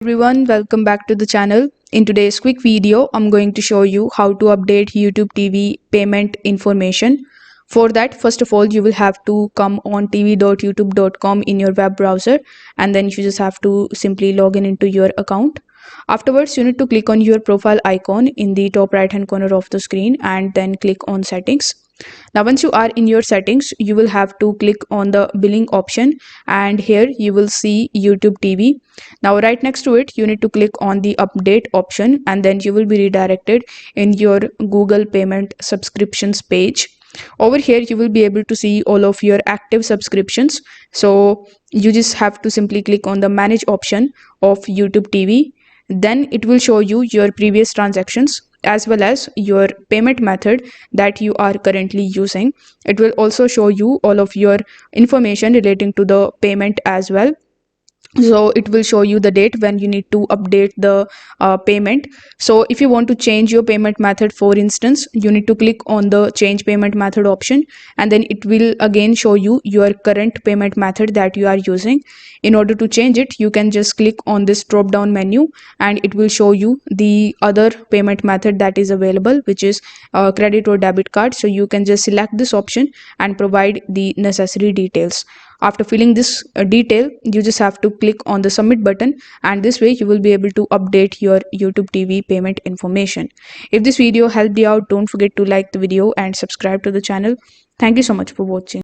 Everyone, welcome back to the channel. In today's quick video, I'm going to show you how to update YouTube TV payment information. For that, first of all, you will have to come on tv.youtube.com in your web browser, and then you just have to simply log in into your account. Afterwards, you need to click on your profile icon in the top right hand corner of the screen and then click on settings. Now once you are in your settings, you will have to click on the billing option, and here you will see YouTube TV. Now right next to it, you need to click on the update option, and then you will be redirected in your Google payment subscriptions page. Over here you will be able to see all of your active subscriptions, so you just have to simply click on the manage option of YouTube TV. Then it will show you your previous transactions as well as your payment method that you are currently using. It will also show you all of your information relating to the payment as well. So it will show you the date when you need to update the payment. So if you want to change your payment method, for instance, you need to click on the change payment method option, and then it will again show you your current payment method that you are using. In order to change it, you can just click on this drop down menu, and it will show you the other payment method that is available, which is credit or debit card. So you can just select this option and provide the necessary details. After filling this detail, you just have to click on the submit button, and this way you will be able to update your YouTube TV payment information. If this video helped you out, don't forget to like the video and subscribe to the channel. Thank you so much for watching.